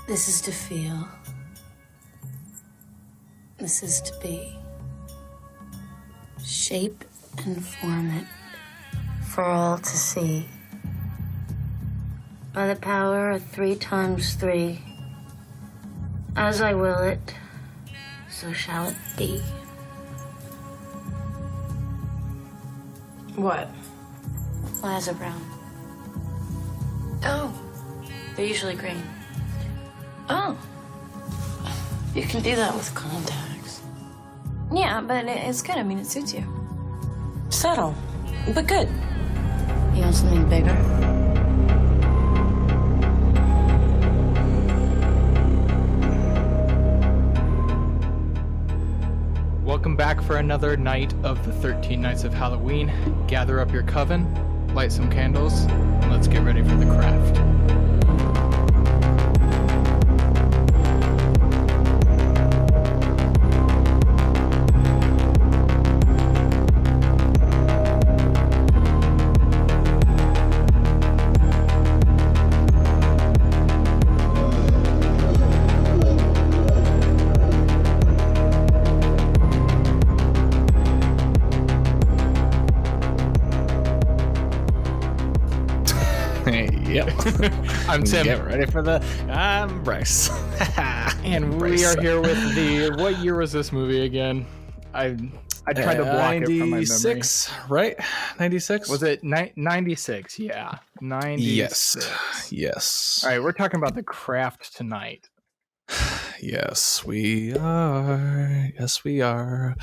This is to feel. This is to be. Shape and form it for all to see. By the power of 3 times 3, as I will it, so shall it be. What? Flies are brown. Oh. They're usually green. Oh. You can do that with contacts. Yeah, but it's good. I mean, it suits you. Subtle, but good. You want something bigger? Welcome back for another night of the 13 Nights of Halloween. Gather up your coven, light some candles, and let's get ready for the craft. Yep. I'm Tim. Get ready for I'm Bryce. And Bryce. we are here with the... What year was this movie again? I tried to block it from my memory. 96, right? 96? Was it 96? Yeah. 96. Yes. All right, we're talking about The Craft tonight. Yes, we are. Yes, we are.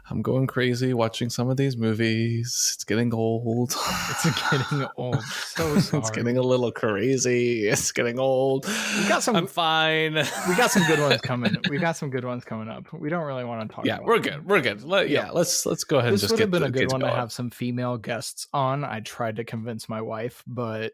I'm going crazy watching some of these movies. It's getting old. It's getting old. So sorry. It's getting a little crazy. It's getting old. I'm fine. We got some good ones coming. We got some good ones coming up. We don't really want to talk about we're good. We're good. Let's go ahead and this just would get have been a good get one to going. have some female guests on. I tried to convince my wife, but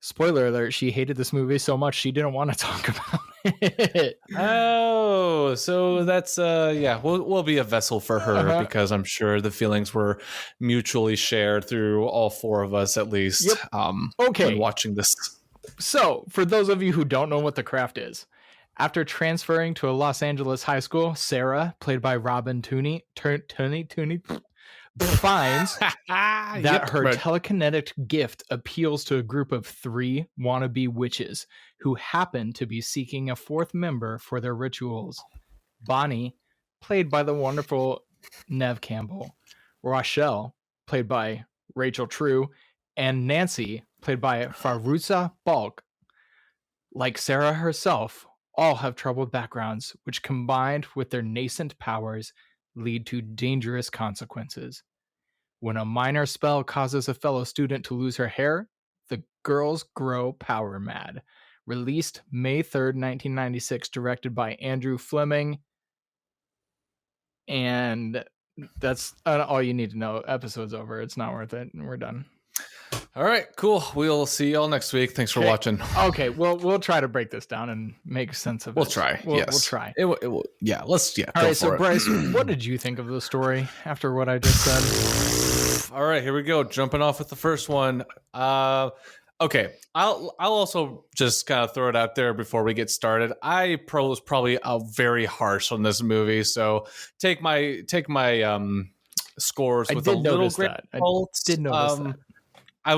spoiler alert, she hated this movie so much she didn't want to talk about it. Oh, so that's we'll be a vessel for her because I'm sure the feelings were mutually shared through all four of us at least. Yep. When watching this. So, for those of you who don't know what The Craft is, after transferring to a Los Angeles high school, Sarah, played by Robin Tooney, finds that her telekinetic gift appeals to a group of 3 wannabe witches who happen to be seeking a 4th member for their rituals. Bonnie, played by the wonderful Neve Campbell, Rochelle, played by Rachel True, and Nancy, played by Fairuza Balk, like Sarah herself, all have troubled backgrounds, which combined with their nascent powers lead to dangerous consequences. When a minor spell causes a fellow student to lose her hair, the girls grow power mad. Released May 3rd, 1996, directed by Andrew Fleming. And that's all you need to know. Episode's over. It's not worth it. We're done. All right, cool. We'll see y'all next week. Thanks for watching. Okay, we'll try to break this down and make sense of it. We'll try. We'll try. It will. Yeah. Let's. Yeah. All right. So, Bryce, what did you think of the story after what I just said? All right, here we go. Jumping off with the first one. Okay, I'll also just kind of throw it out there before we get started. I was probably very harsh on this movie, so take my scores with a little grain of salt. I did notice that. I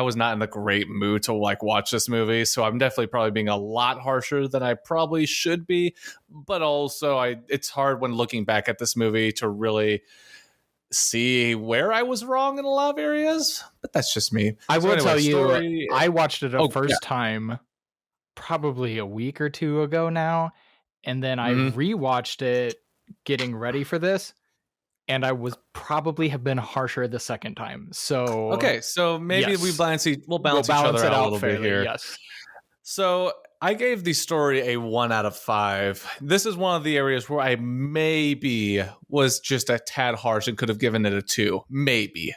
was not in a great mood to watch this movie, so I'm definitely probably being a lot harsher than I probably should be. But also, it's hard when looking back at this movie to really see where I was wrong in a lot of areas, but that's just me. I will tell you, I watched it first time probably a week or 2 ago now, and then I rewatched it getting ready for this, and I was probably have been harsher the second time. So so maybe we'll balance each other out a little bit here. Yes. So I gave the story a 1 out of 5. This is one of the areas where I maybe was just a tad harsh and could have given it a 2, maybe.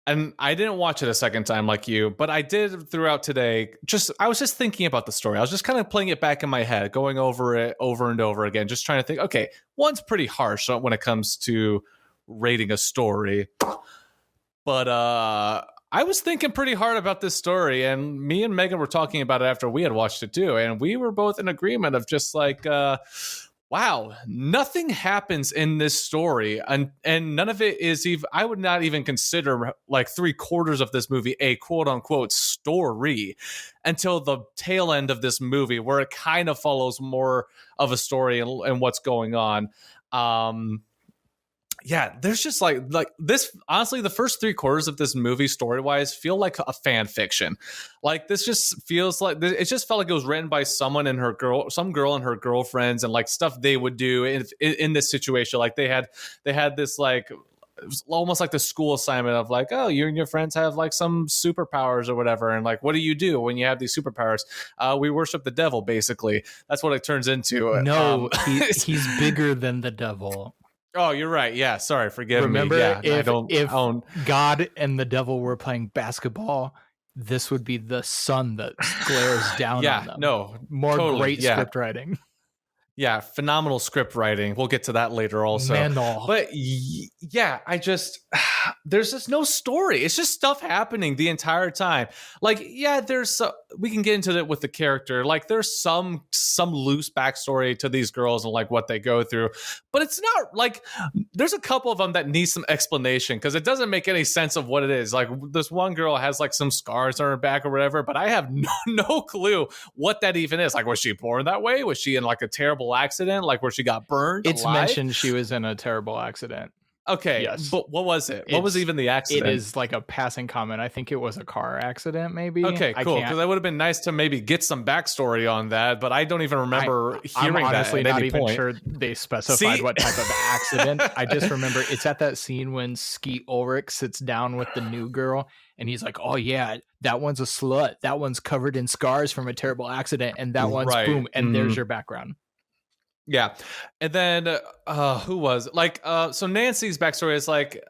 And I didn't watch it a second time like you, but I did throughout today. I was just thinking about the story. I was just kind of playing it back in my head, going over it over and over again, just trying to think, okay, one's pretty harsh when it comes to rating a story. But I was thinking pretty hard about this story, and me and Megan were talking about it after we had watched it too, and we were both in agreement of just like, wow, nothing happens in this story, and none of it is even. I would not even consider like 3/4 of this movie a quote unquote story until the tail end of this movie, where it kind of follows more of a story and what's going on. Yeah, there's just like this. Honestly, the first 3/4 of this movie, story wise, feel like a fan fiction. Like this just feels like it just felt like it was written by some girl and her girlfriends, and like stuff they would do in this situation. Like they had this like, it was almost like the school assignment of like, oh, you and your friends have like some superpowers or whatever, and like, what do you do when you have these superpowers? We worship the devil, basically. That's what it turns into. No, he's bigger than the devil. Oh, you're right. Yeah, sorry, forgive Remember, me. Yeah, if God and the devil were playing basketball, this would be the sun that glares down on them. No, more totally, great script writing. Yeah, phenomenal script writing. We'll get to that later also. But yeah, there's just no story. It's just stuff happening the entire time. Like, yeah, we can get into it with the character. Like there's some loose backstory to these girls and like what they go through. But it's not like, there's a couple of them that need some explanation because it doesn't make any sense of what it is. Like this one girl has like some scars on her back or whatever, but I have no clue what that even is. Like, was she born that way? Was she in like a terrible accident, like where she got burned? It's alive? mentioned she was in a terrible accident. Okay, yes. But what was it? What was even the accident? It is like a passing comment. I think it was a car accident, maybe. Okay, cool. Because it would have been nice to maybe get some backstory on that, but I don't even remember hearing that. I'm honestly not even point. sure they specified what type of accident. I just remember it's at that scene when Skeet Ulrich sits down with the new girl, and he's like, "Oh yeah, that one's a slut. That one's covered in scars from a terrible accident, and that one's boom." And there's your background. Yeah. And then who was it? Like so Nancy's backstory is like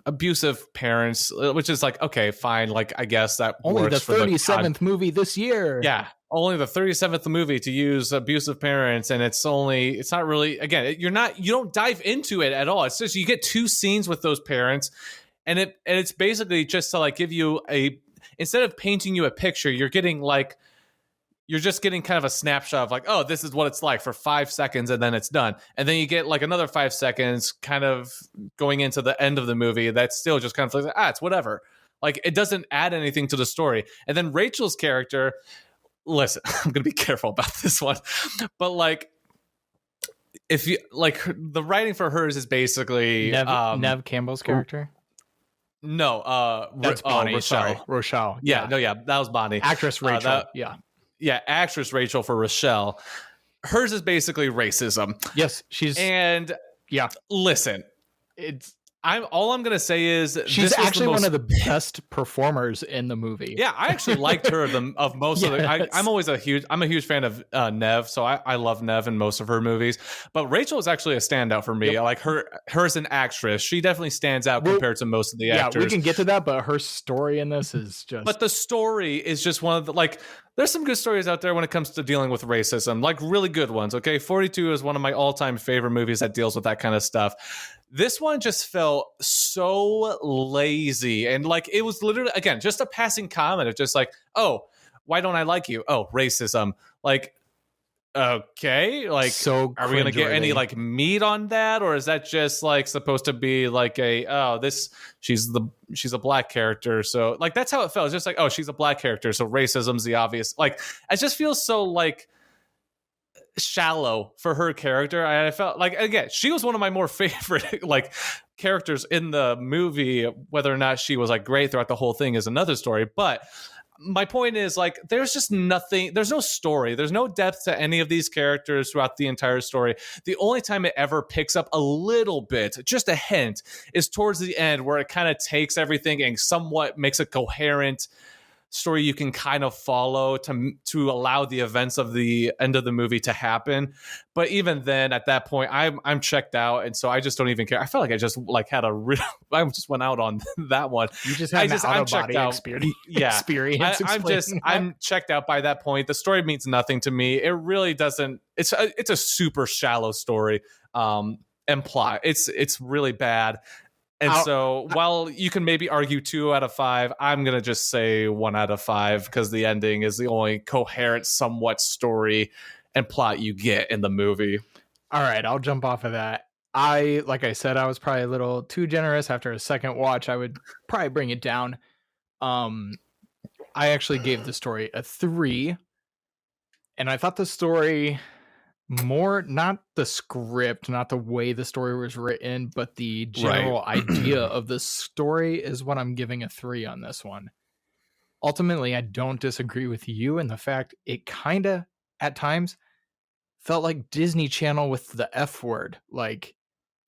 abusive parents, which is like, okay, fine, like I guess that only works the 37th movie this year. Yeah, only the 37th movie to use abusive parents, and it's not really, again, you don't dive into it at all. It's just you get 2 scenes with those parents, and it's basically just to like give you instead of painting you a picture, you're just getting kind of a snapshot of like, oh, this is what it's like for 5 seconds, and then it's done. And then you get like another 5 seconds kind of going into the end of the movie that's still just kind of like, it's whatever. Like it doesn't add anything to the story. And then Rachel's character, listen, I'm going to be careful about this one, but like, if you like, the writing for hers is basically Neve Campbell's character. No, that's Bonnie. Rochelle. Rochelle. Yeah, no, yeah, that was Bonnie. Actress Rachel. Yeah, actress Rachel for Rochelle. Hers is basically racism. Yes, listen, all I'm gonna say is she's actually one of the best performers in the movie. Yeah, I actually liked her of most of the. I'm a huge fan of Neve, so I love Neve in most of her movies. But Rachel is actually a standout for me. Yep. I like her as an actress. She definitely stands out compared to most of the actors. We can get to that, but her story in this is just. But the story is just one of the like. There's some good stories out there when it comes to dealing with racism, like really good ones. Okay, 42 is one of my all-time favorite movies that deals with that kind of stuff. This one just felt so lazy, and like it was literally, again, just a passing comment of just like, oh, why don't I like you? Oh, racism. Like, okay, like, so are we gonna get any like meat on that, or is that just like supposed to be like she's a black character, so like that's how it felt. It's just like, oh, she's a black character, so racism's the obvious. Like, it just feels so like shallow for her character. I felt like, again, she was one of my more favorite like characters in the movie. Whether or not she was like great throughout the whole thing is another story, but my point is, like, there's just nothing, there's no story, there's no depth to any of these characters throughout the entire story. The only time it ever picks up a little bit, just a hint, is towards the end, where it kind of takes everything and somewhat makes a coherent story you can kind of follow to allow the events of the end of the movie to happen. But even then, at that point, I'm checked out, and so I just don't even care. I felt like I just like had I just went out on that one. You just had I'm checked out experience. Yeah, experience. I'm checked out by that point. The story means nothing to me. It really doesn't. It's a super shallow story and plot. It's really bad. And so while you can maybe argue 2 out of 5, I'm going to just say 1 out of 5 because the ending is the only coherent, somewhat story and plot you get in the movie. All right, I'll jump off of that. Like I said, I was probably a little too generous. After a second watch, I would probably bring it down. I actually gave the story a 3. And I thought the story more, not the script, not the way the story was written, but the general idea of the story is what I'm giving a 3 on this one. Ultimately, I don't disagree with you in the fact it kind of, at times, felt like Disney Channel with the F word. Like,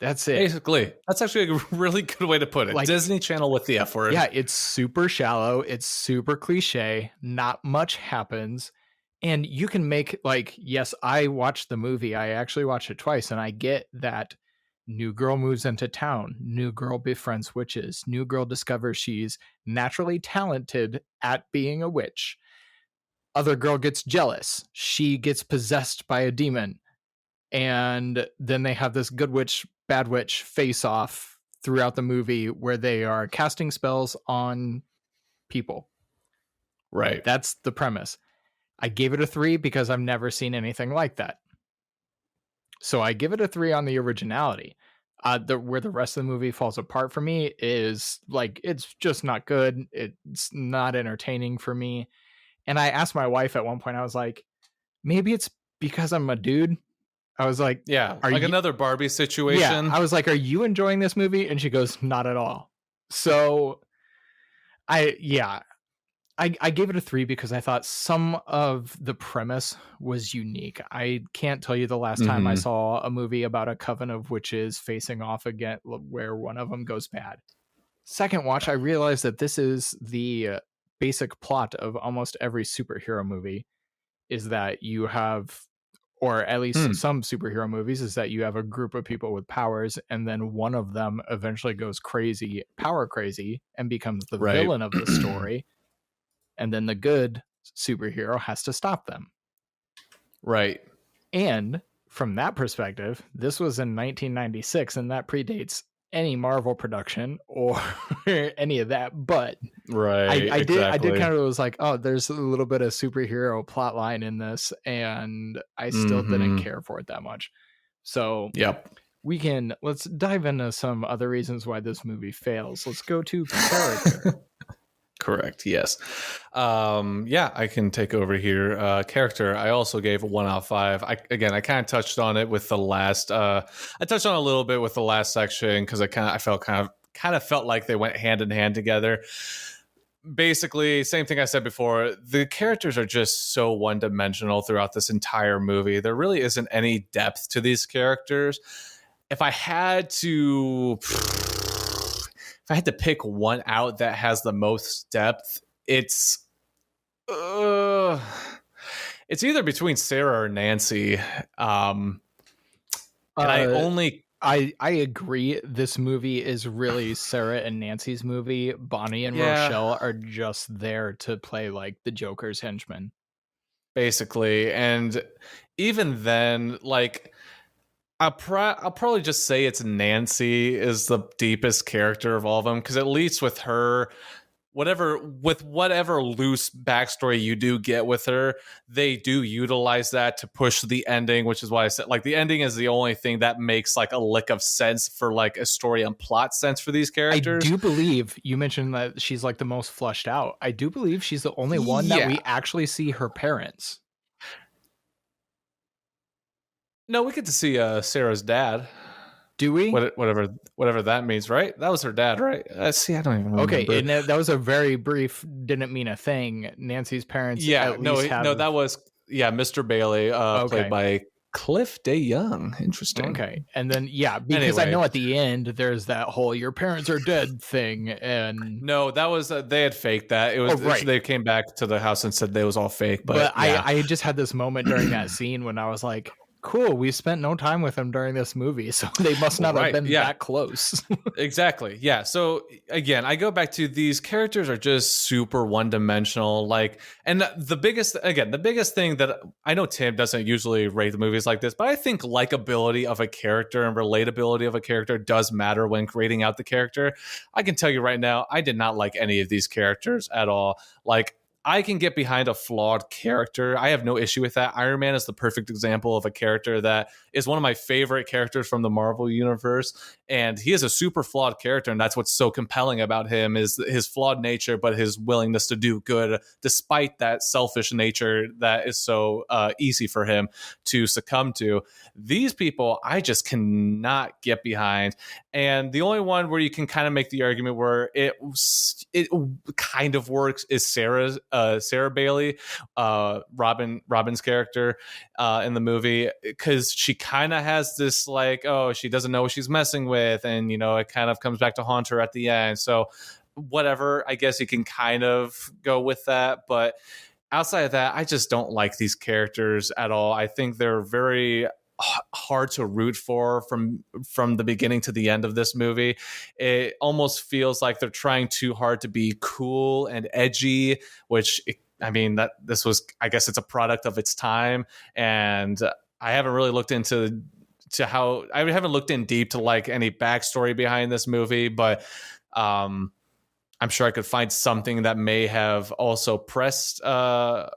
that's it. Basically, that's actually a really good way to put it. Like, Disney Channel with the F word. Yeah, it's super shallow. It's super cliche. Not much happens. And you can make, like, yes, I watched the movie. I actually watched it twice, and I get that new girl moves into town. New girl befriends witches. New girl discovers she's naturally talented at being a witch. Other girl gets jealous. She gets possessed by a demon. And then they have this good witch, bad witch face off throughout the movie where they are casting spells on people. Right. That's the premise. I gave it a 3 because I've never seen anything like that. So I give it a 3 on the originality. Where the rest of the movie falls apart for me is like, it's just not good. It's not entertaining for me. And I asked my wife at one point, I was like, maybe it's because I'm a dude. I was like, yeah, like another Barbie situation. Yeah, I was like, are you enjoying this movie? And she goes, not at all. So I gave it a 3 because I thought some of the premise was unique. I can't tell you the last time I saw a movie about a coven of witches facing off again where one of them goes bad. Second watch, I realized that this is the basic plot of almost every superhero movie, is that you have, or at least some superhero movies, is that you have a group of people with powers, and then one of them eventually goes crazy, power crazy, and becomes the villain of the story. And then the good superhero has to stop them. Right. And from that perspective, this was in 1996, and that predates any Marvel production or any of that. But I did kind of was like, oh, there's a little bit of superhero plot line in this, and I still didn't care for it that much. So let's dive into some other reasons why this movie fails. Let's go to character. Correct. Yes. I can take over here. Character, I also gave a 1 out of 5. I kind of touched on it with the last. I touched on a little bit with the last section because I felt like they went hand in hand together. Basically, same thing I said before. The characters are just so one-dimensional throughout this entire movie. There really isn't any depth to these characters. If I had to pick one out that has the most depth, it's either between Sarah or Nancy. And I agree. This movie is really Sarah and Nancy's movie. Bonnie and Rochelle are just there to play like the Joker's henchmen, basically. And even then, like, I'll probably just say it's Nancy is the deepest character of all of them, because at least with her, whatever loose backstory you do get with her, they do utilize that to push the ending, which is why I said, like, the ending is the only thing that makes like a lick of sense for like a story and plot sense for these characters. I do believe you mentioned that she's like the most fleshed out. I do believe she's the only one that we actually see her parents. No, we get to see Sarah's dad. Do we? Whatever that means, right? That was her dad, right? See, I don't even remember. Okay, and that was a very brief, didn't mean a thing. Nancy's parents. That was Mr. Bailey, played by Cliff DeYoung. Interesting. Okay, and then because I know at the end there's that whole "your parents are dead" thing, and no, that was they had faked that. It was they came back to the house and said they was all fake. But I just had this moment during that scene when I was like, cool. We spent no time with him during this movie, so they must not have been that close. Exactly. Yeah. So again, I go back to these characters are just super one-dimensional. Like, and the biggest thing that I know Tim doesn't usually rate the movies like this, but I think likability of a character and relatability of a character does matter when creating out the character. I can tell you right now, I did not like any of these characters at all. Like, I can get behind a flawed character. I have no issue with that. Iron Man is the perfect example of a character that is one of my favorite characters from the Marvel universe. And he is a super flawed character. And that's what's so compelling about him is his flawed nature, but his willingness to do good despite that selfish nature that is so easy for him to succumb to. These people, I just cannot get behind. And the only one where you can kind of make the argument where it kind of works is Sarah Bailey, Robin's character in the movie, because she kind of has this like, oh, she doesn't know what she's messing with, and it kind of comes back to haunt her at the end. So whatever, I guess you can kind of go with that, but outside of that, I just don't like these characters at all. I think they're very hard to root for from the beginning to the end of this movie. It almost feels like they're trying too hard to be cool and edgy, which I guess it's a product of its time. And I haven't really looked into how I haven't looked in deep to like any backstory behind this movie, but I'm sure I could find something that may have also pressed that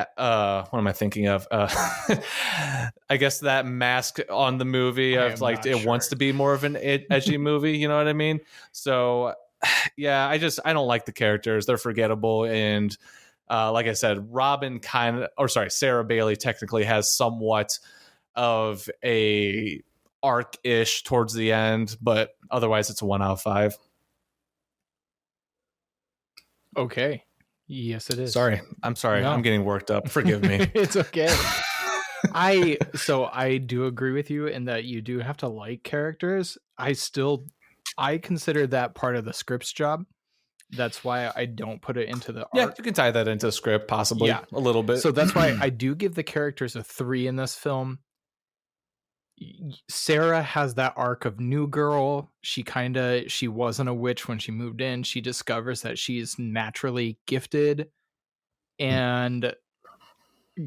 what am I thinking of? I guess that mask on the movie of like it wants to be more of an edgy movie, you know what I mean? So yeah, I don't like the characters. They're forgettable. And like I said, Sarah Bailey technically has somewhat of a arc-ish towards the end, but otherwise it's a 1 out of 5. Okay. Yes, it is. I'm sorry. No. I'm getting worked up. Forgive me. It's okay. I do agree with you in that you do have to like characters. I consider that part of the script's job. That's why I don't put it into the art. Yeah, you can tie that into script possibly a little bit. So that's why I do give the characters a 3 in this film. Sarah has that arc of new girl. She wasn't a witch when she moved in. She discovers that she's naturally gifted and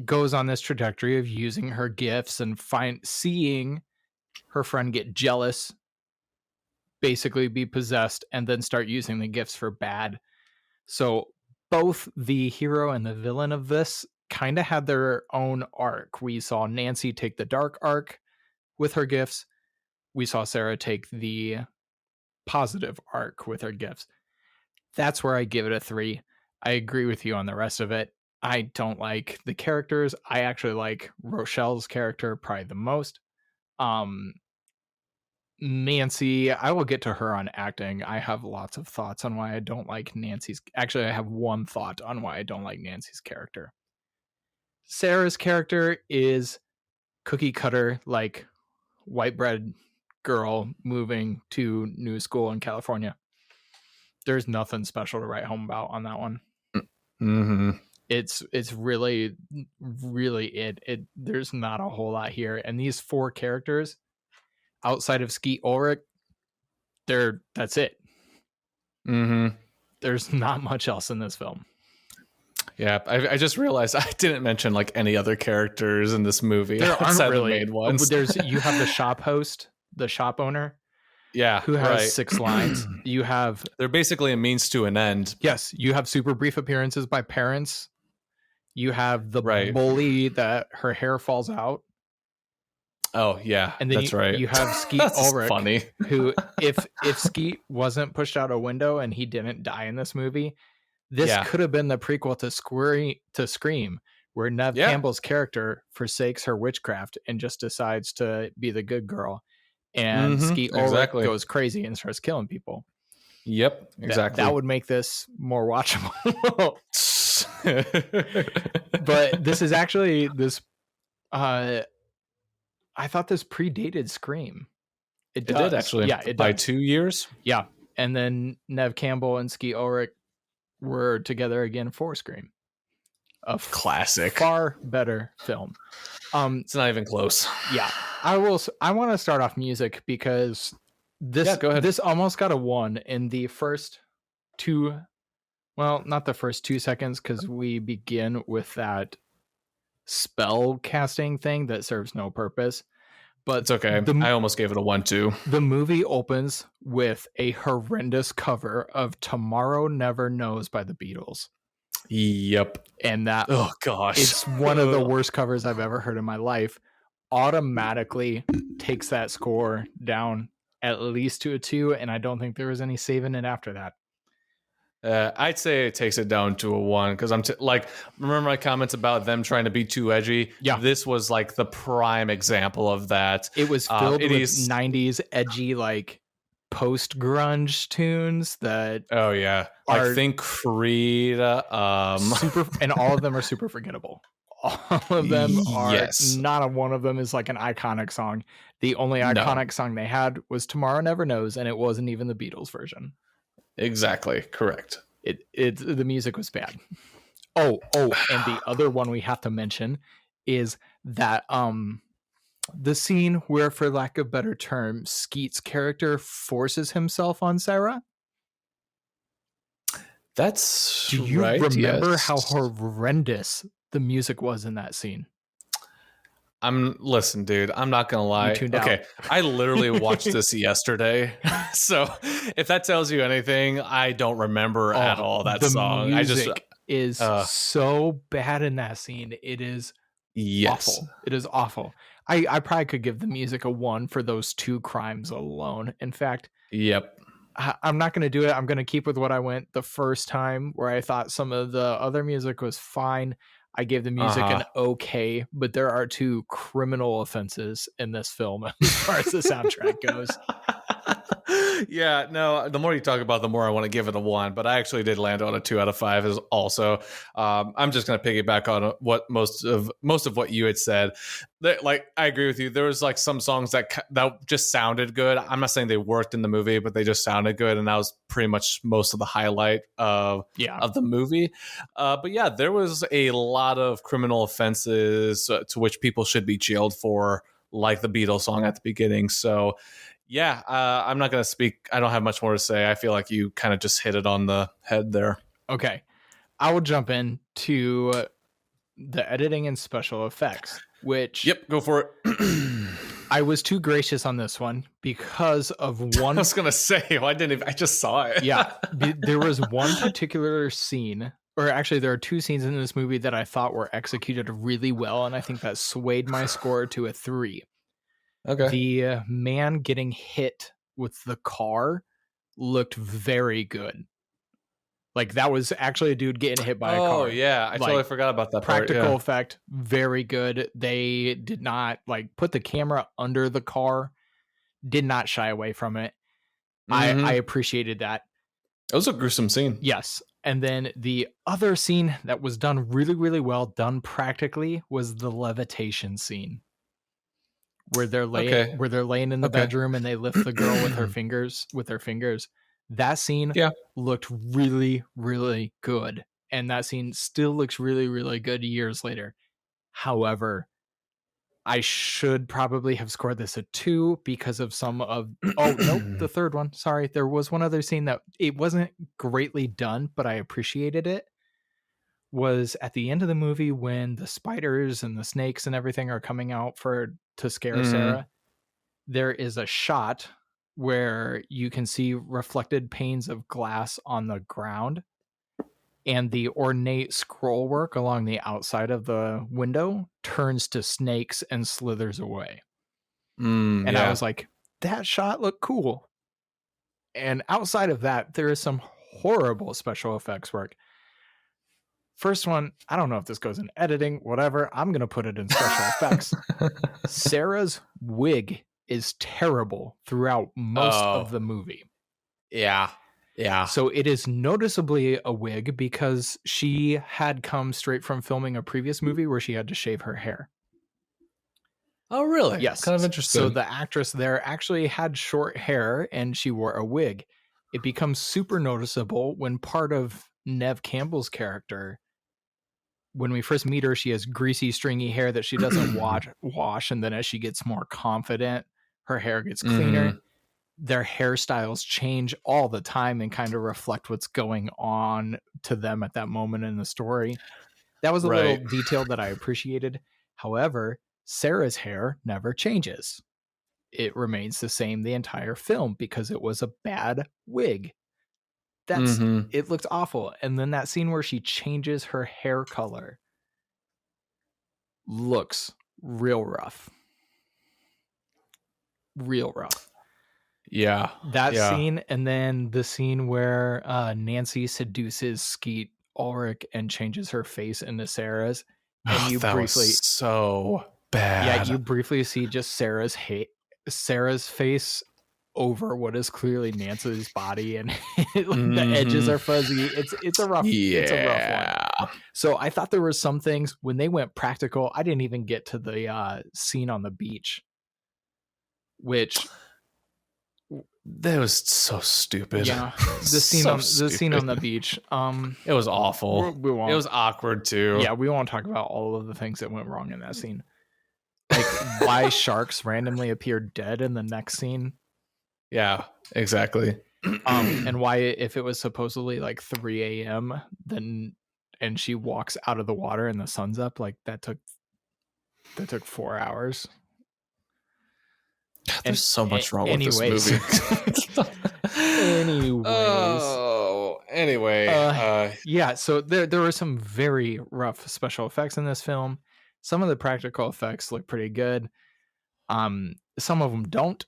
goes on this trajectory of using her gifts and seeing her friend get jealous, basically be possessed, and then start using the gifts for bad. So both the hero and the villain of this kind of had their own arc. We saw Nancy take the dark arc with her gifts. We saw Sarah take the positive arc with her gifts. That's where I give it a 3. I agree with you on the rest of it. I don't like the characters. I actually like Rochelle's character probably the most. Nancy, I will get to her on acting. I have lots of thoughts on why I don't like Nancy's. Actually, I have one thought on why I don't like Nancy's character. Sarah's character is cookie cutter, like white bread girl moving to new school in California. There's nothing special to write home about on that one. Mm-hmm. It's really, really it. There's not a whole lot here. And these 4 characters, outside of Skeet Ulrich, that's it. Mm-hmm. There's not much else in this film. Yeah, I just realized I didn't mention like any other characters in this movie. There aren't really main ones. You have the shop host, the shop owner. Yeah, who has 6 lines. You have they're basically a means to an end. Yes, you have super brief appearances by parents. You have the bully that her hair falls out. Oh yeah, and then that's right. You have Skeet Ulrich, funny. who if Skeet wasn't pushed out a window and he didn't die in this movie, this could have been the prequel to Scream, where Neve Campbell's character forsakes her witchcraft and just decides to be the good girl, and Skeet Ulrich goes crazy and starts killing people. Yep, exactly. That would make this more watchable. But this is actually this. I thought this predated Scream. It did actually. Yeah, it by does. 2 years. Yeah, and then Neve Campbell and Skeet Ulrich were together again for Scream. Classic. Far better film. It's not even close. Yeah. I want to start off music because go ahead. this almost got a 1 in the first 2, well, not the first 2 seconds, because we begin with that spell casting thing that serves no purpose. But it's okay. I almost gave it a 1 too. The movie opens with a horrendous cover of Tomorrow Never Knows by the Beatles. Yep. And that, oh gosh, it's one of the worst covers I've ever heard in my life. Automatically takes that score down at least to a 2, and I don't think there was any saving it after that. I'd say it takes it down to a 1 because remember my comments about them trying to be too edgy? Yeah. This was like the prime example of that. It was filled with 90s edgy, like post grunge tunes that. Oh yeah, like think Creed. Super, and all of them are super forgettable. All of them are. Yes. Not one of them is like an iconic song. The only iconic song they had was Tomorrow Never Knows, and it wasn't even the Beatles version. Exactly. Correct. The music was bad. Oh, and the other one we have to mention is that the scene where, for lack of a better term, Skeet's character forces himself on Sarah. That's Do you right, remember yes. how horrendous the music was in that scene? Listen, dude, I'm not gonna lie. Okay, I literally watched this yesterday. So if that tells you anything, I don't remember at all that song. Music is so bad in that scene. It is awful. It is awful. I probably could give the music a 1 for those 2 crimes alone. In fact, yep. I'm not going to do it. I'm going to keep with what I went the first time, where I thought some of the other music was fine. I gave the music an okay, but there are 2 criminal offenses in this film as far as the soundtrack goes. Yeah, no, the more you talk about, the more I want to give it a 1, but I actually did land on a 2 out of 5 is also. I'm just going to piggyback on what most of what you had said. Like, I agree with you. There was like some songs that just sounded good. I'm not saying they worked in the movie, but they just sounded good, and that was pretty much most of the highlight of the movie. But yeah, there was a lot of criminal offenses to which people should be jailed for, like the Beatles song at the beginning. So yeah, I'm not going to speak. I don't have much more to say. I feel like you kind of just hit it on the head there. Okay. I will jump in to the editing and special effects, which... Yep, go for it. I was too gracious on this one because of one... I was going to say, I just saw it. Yeah, there was one particular scene, or actually there are 2 scenes in this movie that I thought were executed really well, and I think that swayed my score to a 3. Okay. The man getting hit with the car looked very good. Like, that was actually a dude getting hit by a car. Oh, yeah. I totally forgot about that part. Practical effect, very good. They did not, put the camera under the car, did not shy away from it. Mm-hmm. I appreciated that. It was a gruesome scene. Yes. And then the other scene that was done really, really well, done practically, was the levitation scene. Where they're laying in the bedroom and they lift the girl with their fingers. That scene looked really, really good. And that scene still looks really, really good years later. However, I should probably have scored this a 2 because of some of... Oh, nope, the third one. Sorry, there was one other scene that it wasn't greatly done, but I appreciated it. Was at the end of the movie when the spiders and the snakes and everything are coming out to scare Sarah. There is a shot where you can see reflected panes of glass on the ground, and the ornate scroll work along the outside of the window turns to snakes and slithers away. I was like, that shot looked cool. And outside of that, there is some horrible special effects work. First one, I don't know if this goes in editing, whatever. I'm going to put it in special effects. Sarah's wig is terrible throughout most of the movie. Yeah. Yeah. So it is noticeably a wig because she had come straight from filming a previous movie where she had to shave her hair. Oh, really? Yes. Kind of interesting. So the actress there actually had short hair and she wore a wig. It becomes super noticeable when part of Neve Campbell's character when we first meet her, she has greasy, stringy hair that she doesn't wash. And then as she gets more confident, her hair gets cleaner. Their hairstyles change all the time and kind of reflect what's going on to them at that moment in the story. That was a little detail that I appreciated. However, Sarah's hair never changes. It remains the same the entire film because it was a bad wig. It looked awful. And then that scene where she changes her hair color looks real rough. Real rough. Yeah. That scene, and then the scene where Nancy seduces Skeet Ulrich and changes her face into Sarah's. And you that briefly was so bad. Yeah, you briefly see just Sarah's face over what is clearly Nancy's body, and the edges are fuzzy. It's a rough one. So I thought there were some things when they went practical. I didn't even get to the scene on the beach, which that was so stupid. Yeah, the scene on the beach. It was awful. It was awkward too. Yeah, we won't talk about all of the things that went wrong in that scene. Like why sharks randomly appeared dead in the next scene. Yeah, exactly. And why, if it was supposedly like 3 a.m., then and she walks out of the water and the sun's up, like that took 4 hours. There's so much wrong with this movie. Yeah, so there were some very rough special effects in this film. Some of the practical effects look pretty good. Some of them don't.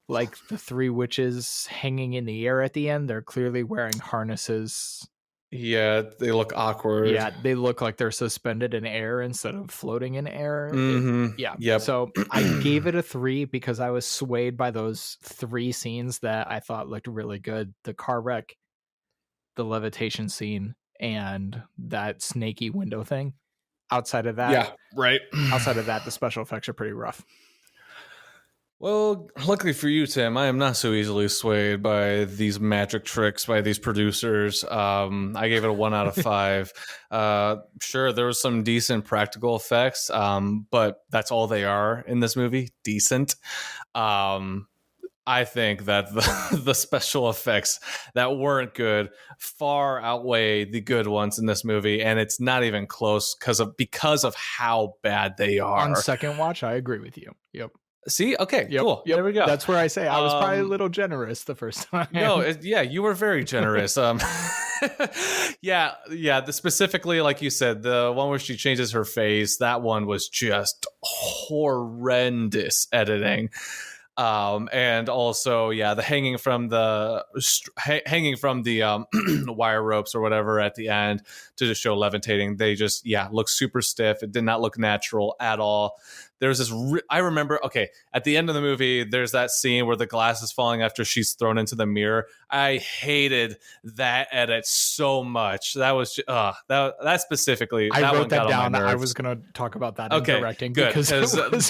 Like the 3 witches hanging in the air at the end, they're clearly wearing harnesses. Yeah, they look awkward. Yeah, they look like they're suspended in air instead of floating in air. Yep. So I gave it a 3 because I was swayed by those 3 scenes that I thought looked really good. The car wreck, the levitation scene, and that snaky window thing. Outside of that, outside of that, the special effects are pretty rough. Well, luckily for you, Tim, I am not so easily swayed by these magic tricks by these producers. I gave it a 1 out of 5. Sure, there was some decent practical effects, but that's all they are in this movie. Decent. I think that the special effects that weren't good far outweigh the good ones in this movie, and it's not even close because of how bad they are. On second watch, I agree with you. Yep. See, okay, cool. There we go. That's where I say I was probably a little generous the first time. No, you were very generous. Specifically, like you said, the one where she changes her face, that one was just horrendous editing. And also, the hanging from the wire ropes or whatever at the end to just show levitating. They just look super stiff. It did not look natural at all. There's this. I remember. Okay, at the end of the movie, there's that scene where the glass is falling after she's thrown into the mirror. I hated that edit so much. That was that specifically. I that wrote one that got down. on my nerves. I was going to talk about that in directing. Good. Because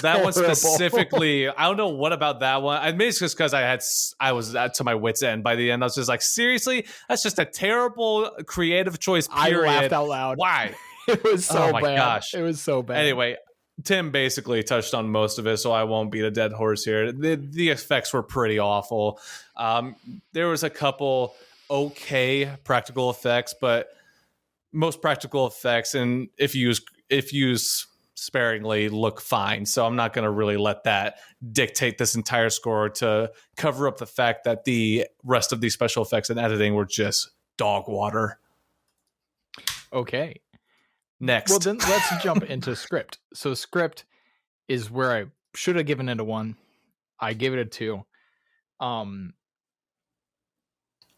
that one specifically. I don't know what about that one. I mean, it's just because I was to my wit's end by the end. I was just like, seriously, that's just a terrible creative choice. Period. I laughed out loud. Why? It was so bad. Oh my gosh, it was so bad. Anyway. Tim basically touched on most of it, so I won't beat a dead horse here. The effects were pretty awful. There was a couple okay practical effects, but most practical effects, and if used sparingly, look fine. So I'm not going to really let that dictate this entire score to cover up the fact that the rest of these special effects and editing were just dog water. Okay. Next. Well, then let's jump into script. So script is where I should have given it a 1. I gave it a 2.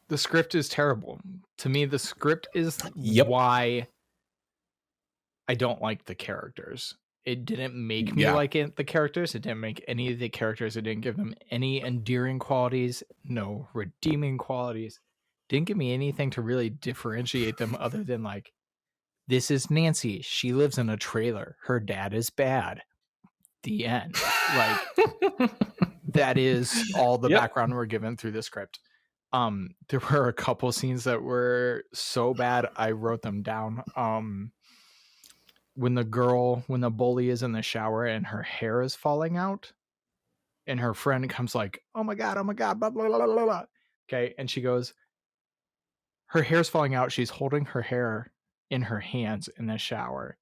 The script is terrible. To me, the script is why I don't like the characters. It didn't make me like the characters. It didn't make any of the characters. It didn't give them any endearing qualities, no redeeming qualities. Didn't give me anything to really differentiate them other than like, this is Nancy. She lives in a trailer. Her dad is bad. The end. Like that is all the background we're given through the script. There were a couple scenes that were so bad I wrote them down. when the bully is in the shower and her hair is falling out, and her friend comes like, oh my god, blah, blah, blah, blah, blah. Okay, and she goes, her hair's falling out, she's holding her hair in her hands in the shower,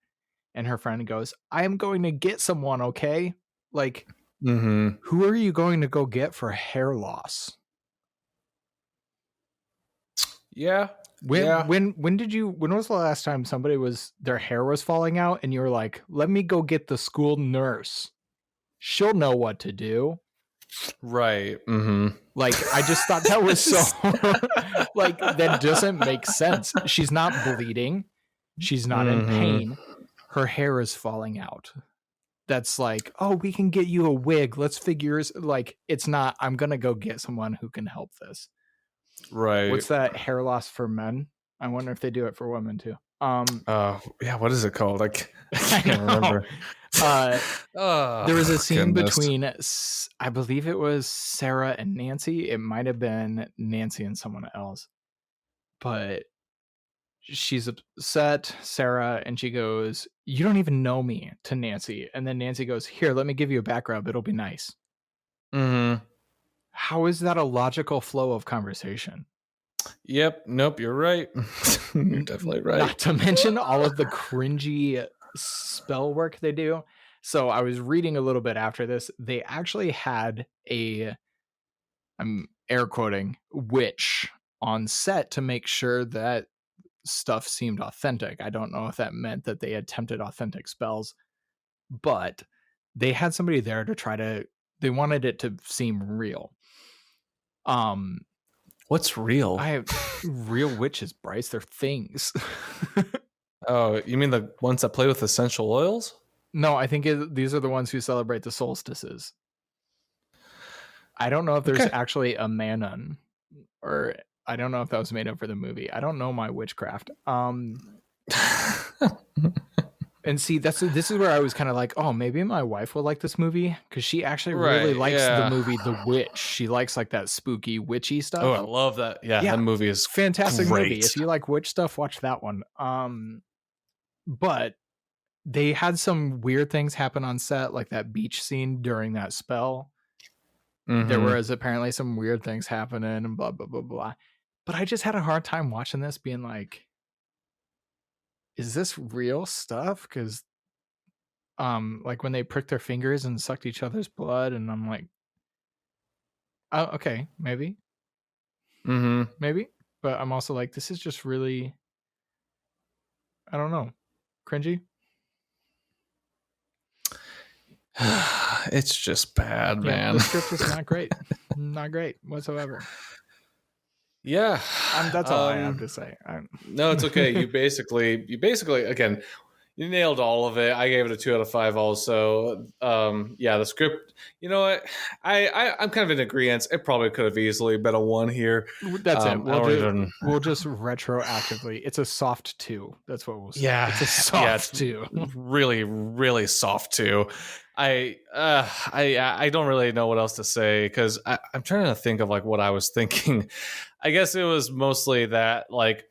and her friend goes, I am going to get someone, okay? Like, who are you going to go get for hair loss? Yeah. When was the last time their hair was falling out and you were like, let me go get the school nurse, she'll know what to do? Right. Like, I just thought that was so like, that doesn't make sense. She's not bleeding, she's not in pain, her hair is falling out. That's like, oh, we can get you a wig, let's figure, like, it's not, I'm gonna go get someone who can help this. Right. What's that, hair loss for men? I wonder if they do it for women too. Yeah, what is it called? I can't remember. There was a scene between, I believe it was Sarah and Nancy. It might have been Nancy and someone else, but she's upset, Sarah, and she goes, you don't even know me, to Nancy. And then Nancy goes, here, let me give you a back rub, it'll be nice. How is that a logical flow of conversation? Yep. Nope. You're right. You're definitely right. Not to mention all of the cringy spell work they do. So I was reading a little bit after this. They actually had I'm air quoting, witch on set to make sure that stuff seemed authentic. I don't know if that meant that they attempted authentic spells, but they had somebody there to they wanted it to seem real. What's real? I have real witches, Bryce. They're things. Oh, you mean the ones that play with essential oils? No, I think these are the ones who celebrate the solstices. I don't know if there's actually a Manon, or I don't know if that was made up for the movie. I don't know my witchcraft. And see, this is where I was kind of like, oh, maybe my wife will like this movie, because she actually really likes the movie The Witch. She likes like that spooky witchy stuff. Oh, I love that. Yeah, that movie is fantastic great. movie. If you like witch stuff, watch that one. But they had some weird things happen on set, like that beach scene during that spell. There was apparently some weird things happening and blah blah blah blah. But I just had a hard time watching this, being like, is this real stuff? Because like when they pricked their fingers and sucked each other's blood, and I'm like, oh, okay, maybe but I'm also like, this is just really, I don't know, cringy. It's just bad, man. The script is not great. Not great whatsoever. Yeah, that's all I have to say. No, it's okay. You basically again, you nailed all of it. I gave it a 2 out of 5 also. Yeah, the script, you know what? I'm kind of in agreement. It probably could have easily been a 1 here. That's it. We'll just retroactively. It's a soft 2. That's what we'll say. Yeah. It's a soft 2. Really, really soft 2. I don't really know what else to say, because I'm trying to think of like what I was thinking. I guess it was mostly that like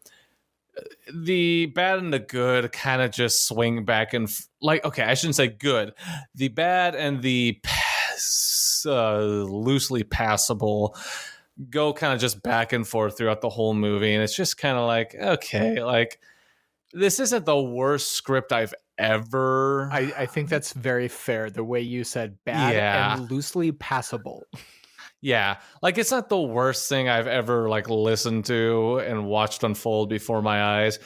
the bad and the good kind of just swing back and like, okay, I shouldn't say good. The bad and the loosely passable go kind of just back and forth throughout the whole movie, and it's just kind of like, okay, like this isn't the worst script I've ever. I think that's very fair. The way you said bad and loosely passable. Yeah, like it's not the worst thing I've ever like listened to and watched unfold before my eyes,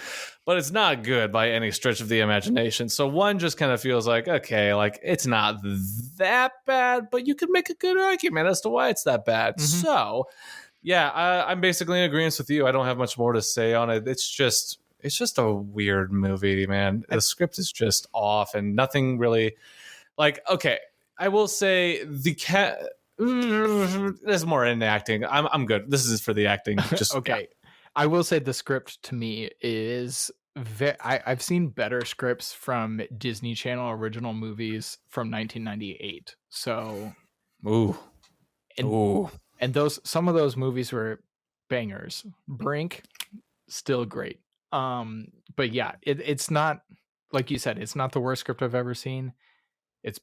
but it's not good by any stretch of the imagination. So 1 just kind of feels like, okay, like it's not that bad, but you could make a good argument as to why it's that bad. So yeah, I'm basically in agreement with you. I don't have much more to say on it. It's just a weird movie, man. The script is just off, and nothing really like, okay, I will say the cat. There's more in acting. I'm good. This is for the acting. Just okay. Yeah. I will say the script to me is I've seen better scripts from Disney Channel original movies from 1998. So, and some of those movies were bangers. Brink, still great. But yeah, it's not like you said, it's not the worst script I've ever seen. It's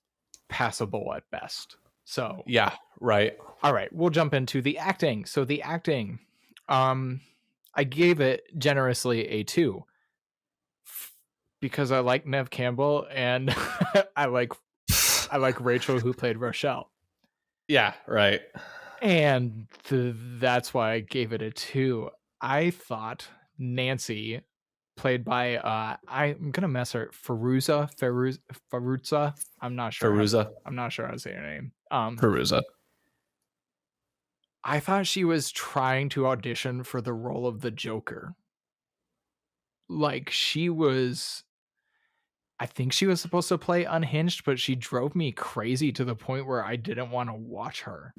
passable at best. So Yeah, right. all right, we'll jump into the acting. So the acting, I gave it generously a 2 because I like Neve Campbell and I like Rachel who played Rochelle. Yeah, right. And that's why I gave it a 2. I thought Nancy, played by I'm gonna mess her Feruza. I'm not sure. I'm not sure how to say her name. Perusa. I thought she was trying to audition for the role of the Joker. Like I think she was supposed to play unhinged, but she drove me crazy to the point where I didn't want to watch her.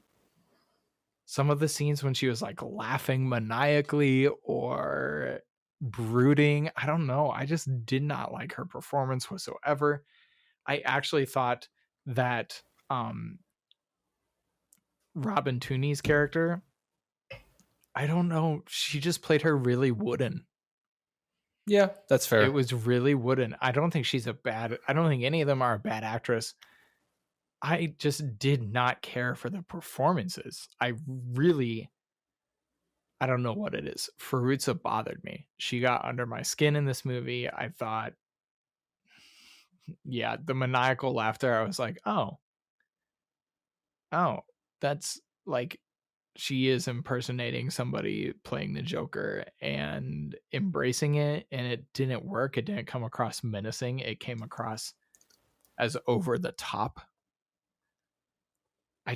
Some of the scenes when she was like laughing maniacally or brooding, I don't know. I just did not like her performance whatsoever. I actually thought that Robin Tooney's character, I don't know, she just played her really wooden. Yeah, that's fair. It was really wooden. I don't think any of them are a bad actress. I just did not care for the performances. I don't know what it is. Furutsa bothered me. She got under my skin in this movie. I thought, yeah, the maniacal laughter, I was like, oh, that's like, she is impersonating somebody playing the Joker and embracing it, and it didn't work. It didn't come across menacing. It came across as over the top. I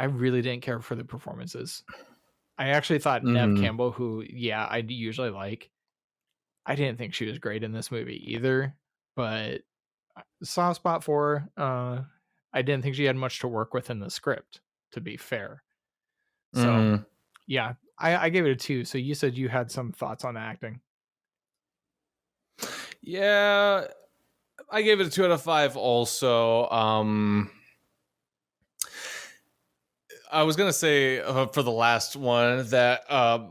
really didn't care for the performances. I actually thought Neve Campbell, who, I usually like, I didn't think she was great in this movie either, but soft spot for her. I didn't think she had much to work with in the script, to be fair. So, I gave it a 2. So you said you had some thoughts on acting. Yeah, I gave it a 2 out of 5 also. I was going to say for the last one that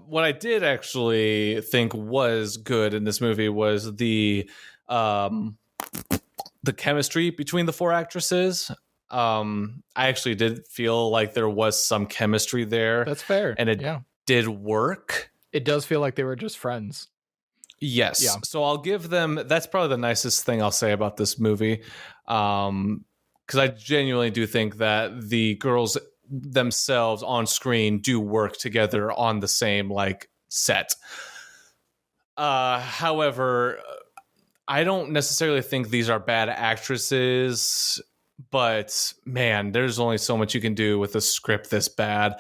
what I did actually think was good in this movie was the chemistry between the 4 actresses. I actually did feel like there was some chemistry there. That's fair. And it did work. It does feel like they were just friends. Yes. Yeah. So I'll give them, that's probably the nicest thing I'll say about this movie. Because I genuinely do think that the girls themselves on screen do work together on the same like set. However, I don't necessarily think these are bad actresses, but man, there's only so much you can do with a script this bad.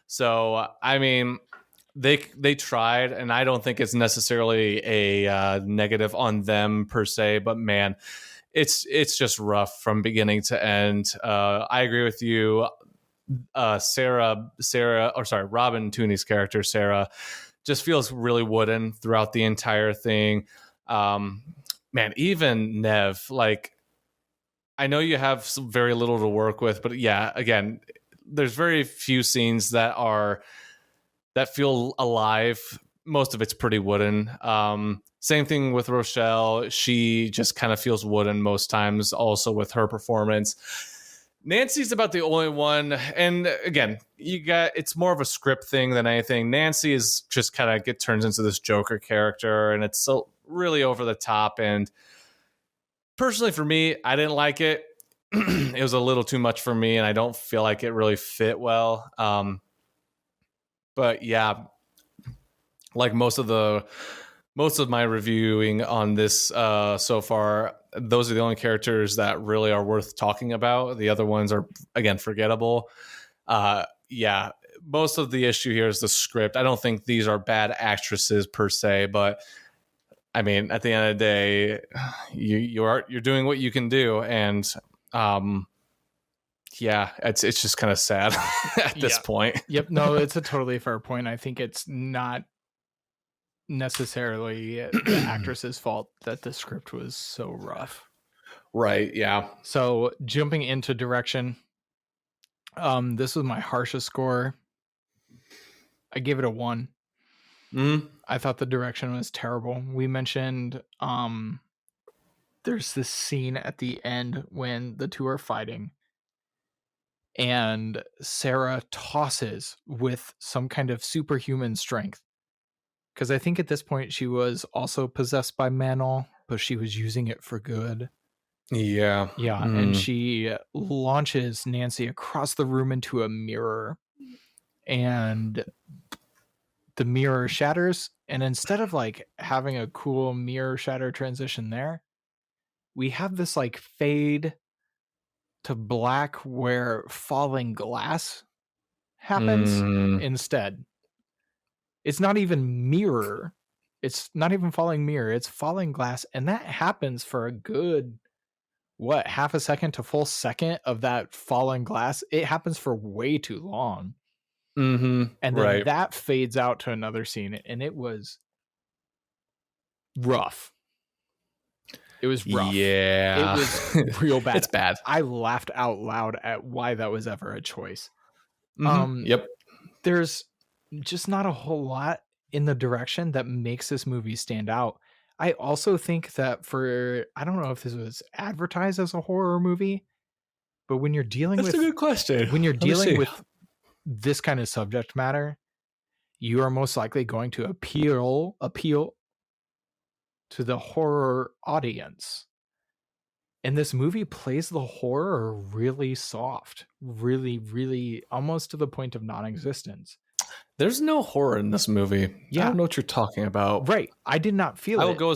So, I mean, they tried, and I don't think it's necessarily a negative on them per se, but man, it's just rough from beginning to end. I agree with you. Robin Tooney's character, Sarah, just feels really wooden throughout the entire thing. Man, even Neve, like, I know you have very little to work with, but yeah, again, there's very few scenes that feel alive. Most of it's pretty wooden. Same thing with Rochelle. She just kind of feels wooden most times, also with her performance. Nancy's about the only one, and again, it's more of a script thing than anything. Nancy is just kind of turns into this Joker character, and it's so really over the top. And personally, for me, I didn't like it. It was a little too much for me, and I don't feel like it really fit well. But yeah, like most of my reviewing on this so far, those are the only characters that really are worth talking about. The other ones are, again, forgettable. Yeah, most of the issue here is the script. I don't think these are bad actresses per se, but I mean, at the end of the day, you're doing what you can do, and yeah, it's just kind of sad at this point. Yep, no, it's a totally fair point. I think it's not necessarily the actress's fault that the script was so rough. Right, yeah. So jumping into direction, this was my harshest score. I gave it a 1. I thought the direction was terrible. We mentioned there's this scene at the end when the two are fighting and Sarah tosses with some kind of superhuman strength. Because I think at this point she was also possessed by Manon, but she was using it for good. Yeah. Yeah, and she launches Nancy across the room into a mirror, and the mirror shatters. And instead of like having a cool mirror shatter transition there, we have this like fade to black where falling glass happens instead. It's not even mirror. It's not even falling mirror. It's falling glass. And that happens for a good, half a second to full second of that falling glass. It happens for way too long. And then that fades out to another scene. And it was rough. It was rough. Yeah. It was real bad. It's bad. I laughed out loud at why that was ever a choice. Yep. There's just not a whole lot in the direction that makes this movie stand out. I also think that I don't know if this was advertised as a horror movie, but when you're dealing That's a good question. When you're dealing with this kind of subject matter, you are most likely going to appeal to the horror audience. And this movie plays the horror really soft, really, really almost to the point of non-existence. There's no horror in this movie. Yeah. I don't know what you're talking about. Right. I did not feel it. I will go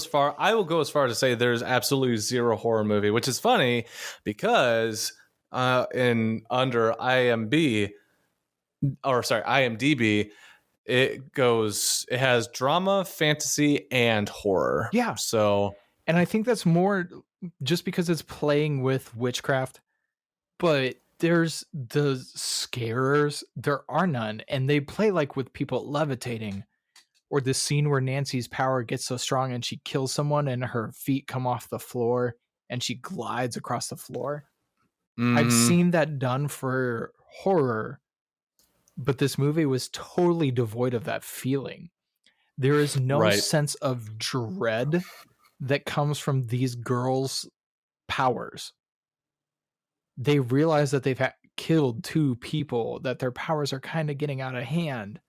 as far to say there's absolutely zero horror movie, which is funny because under IMDb, it has drama, fantasy, and horror. Yeah. So, and I think that's more just because it's playing with witchcraft, but there's the scarers, there are none, and they play like with people levitating, or the scene where Nancy's power gets so strong and she kills someone and her feet come off the floor and she glides across the floor. I've seen that done for horror, but this movie was totally devoid of that feeling. There is no sense of dread that comes from these girls' powers. They realize that they've killed two people, that their powers are kind of getting out of hand.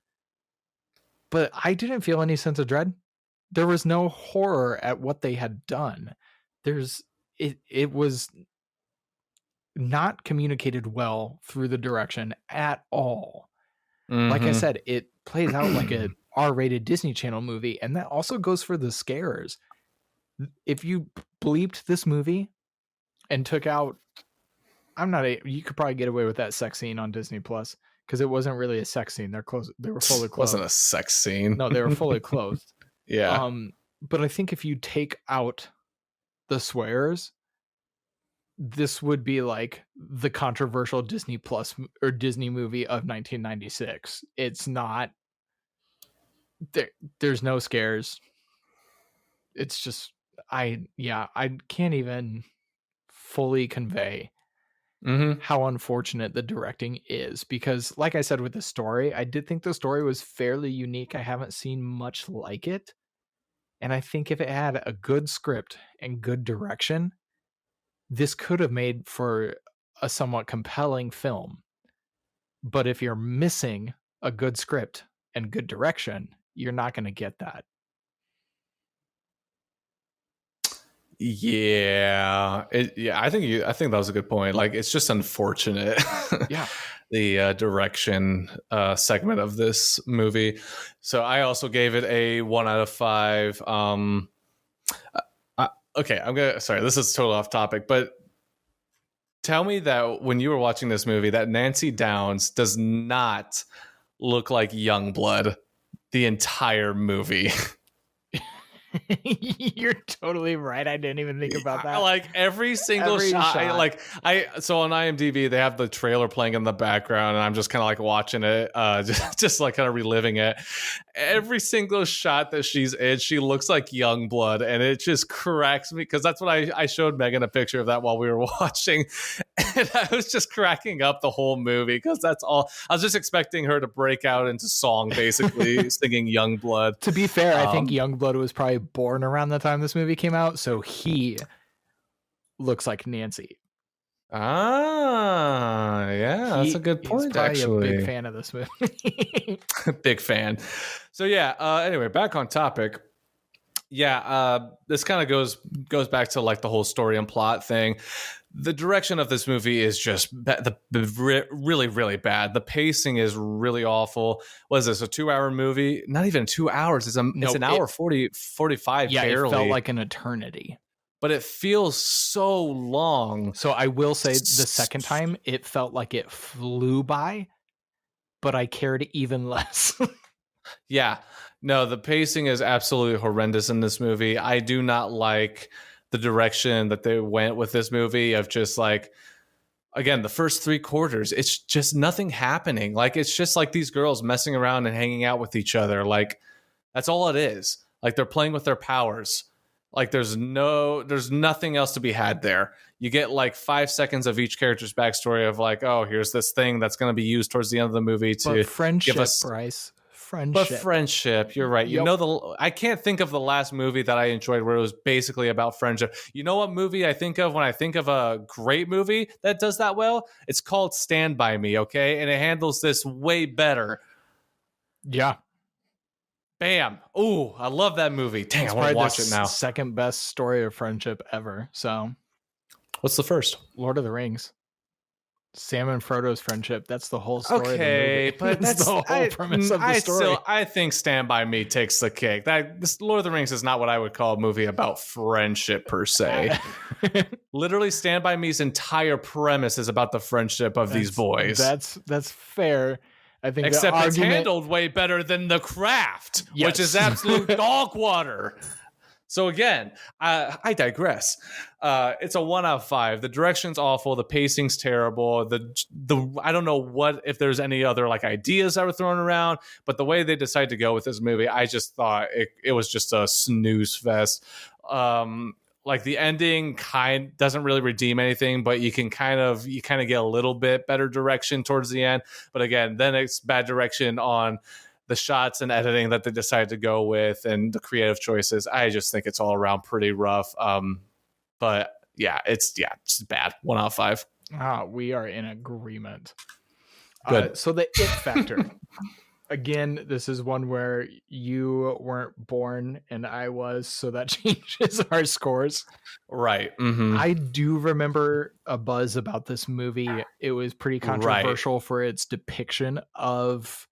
But I didn't feel any sense of dread. There was no horror at what they had done. It was not communicated well through the direction at all. Like I said, it plays out like a R-rated Disney Channel movie, and that also goes for the scares. If you bleeped this movie and took out, you could probably get away with that sex scene on Disney Plus because it wasn't really a sex scene. They were fully clothed. It wasn't a sex scene. No, they were fully clothed. Yeah. But I think if you take out the swears, this would be like the controversial Disney Plus or Disney movie of 1996. It's not there's no scares. It's just I can't even fully convey how unfortunate the directing is, because like I said with the story, I did think the story was fairly unique. I haven't seen much like it. And I think if it had a good script and good direction, this could have made for a somewhat compelling film. But if you're missing a good script and good direction, you're not going to get that. Yeah. I think that was a good point. Like, it's just unfortunate. Yeah. The direction segment of this movie. So I also gave it a 1 out of 5. Okay, sorry, this is totally off topic, but tell me that when you were watching this movie that Nancy Downs does not look like Youngblood the entire movie. You're totally right. I didn't even think about that. Like every single shot. So on IMDb they have the trailer playing in the background, and I'm just kind of like watching it, just like kind of reliving it. Every single shot that she's in, she looks like Youngblood, and it just cracks me because that's what I showed Megan a picture of that while we were watching, and I was just cracking up the whole movie because that's all. I was just expecting her to break out into song, basically singing Youngblood. To be fair, I think Youngblood was probably born around the time this movie came out, so he looks like Nancy. Ah, yeah, that's a good point. He's probably actually, a big fan of this movie. big fan. So yeah. Anyway, back on topic. Yeah, this kind of goes back to like the whole story and plot thing. The direction of this movie is just really, really bad. The pacing is really awful. What is this, a 2-hour movie? Not even 2 hours. It's an hour 45 Yeah, barely. it felt like an eternity. But it feels so long. So I will say the second time, it felt like it flew by, but I cared even less. Yeah. No, the pacing is absolutely horrendous in this movie. I do not like the direction that they went with this movie of just like, again, the first 3 quarters, it's just nothing happening. Like, it's just like these girls messing around and hanging out with each other. Like, that's all it is. Like, they're playing with their powers. Like, there's nothing else to be had there. You get like 5 seconds of each character's backstory of like, oh, here's this thing that's going to be used towards the end of the movie to friendship, give us Bryce. But friendship, you're right. Yep. You know, I can't think of the last movie that I enjoyed where it was basically about friendship. You know what movie I think of when I think of a great movie that does that well? It's called Stand By Me, okay? And it handles this way better. Yeah. Bam. Ooh, I love that movie. Dang, I want to watch it now. Second best story of friendship ever. So, what's the first? Lord of the Rings. Sam and Frodo's friendship. That's the whole story. Okay, of the but that's the whole premise of the story. I think Stand By Me takes the cake. This Lord of the Rings is not what I would call a movie about friendship per se. Literally, Stand By Me's entire premise is about the friendship of these boys. That's fair. I think, except it's handled way better than The Craft, which is absolute dog water. So again, I digress. It's a 1 out of 5. The direction's awful. The pacing's terrible. The I don't know if there's any other like ideas that were thrown around, but the way they decided to go with this movie, I just thought it was just a snooze fest. Like the ending doesn't really redeem anything, but you kind of get a little bit better direction towards the end. But again, then it's bad direction on the shots and editing that they decided to go with and the creative choices. I just think it's all around pretty rough. But yeah, it's bad. 1 out of 5. We are in agreement. Good. So the it factor. Again, this is one where you weren't born and I was, so that changes our scores. Right. Mm-hmm. I do remember a buzz about this movie. It was pretty controversial for its depiction of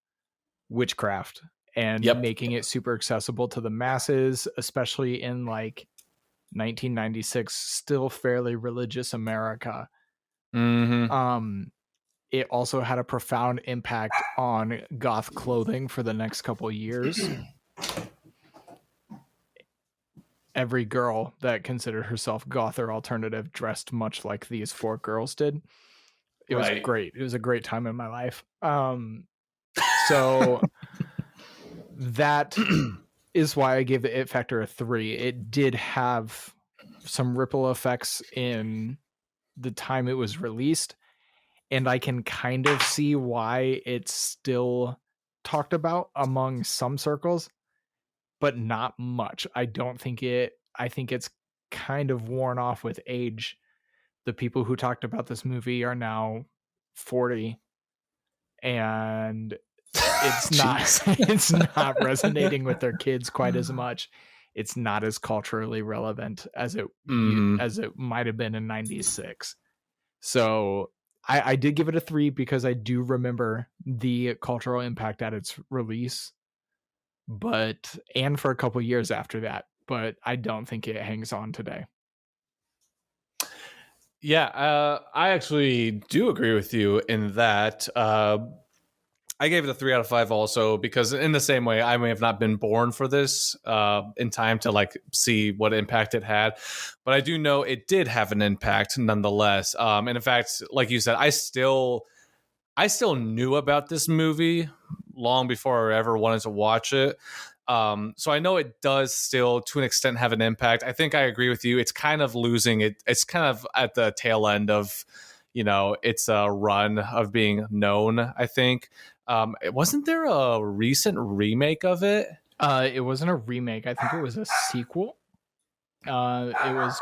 witchcraft and making it super accessible to the masses, especially in like 1996, still fairly religious America. Mm-hmm. It also had a profound impact on goth clothing for the next couple of years. Every girl that considered herself goth or alternative dressed much like these 4 girls did. It was great. It was a great time in my life. So that is why I gave the it factor a 3. It did have some ripple effects in the time it was released, and I can kind of see why it's still talked about among some circles, but not much. I think it's kind of worn off with age. The people who talked about this movie are now 40, and it's not resonating with their kids quite as much. It's not as culturally relevant as it might have been in 96. So I did give it a 3 because I do remember the cultural impact at its release, and for a couple years after that, but I don't think it hangs on today. Yeah, I actually do agree with you in that. I gave it a 3 out of 5 also, because in the same way, I may have not been born for this in time to like see what impact it had, but I do know it did have an impact nonetheless. And in fact, like you said, I still knew about this movie long before I ever wanted to watch it. So I know it does still to an extent have an impact. I think I agree with you. It's kind of losing it. It's kind of at the tail end of, its a run of being known, I think. Wasn't there a recent remake of it? It wasn't a remake. I think it was a sequel. It was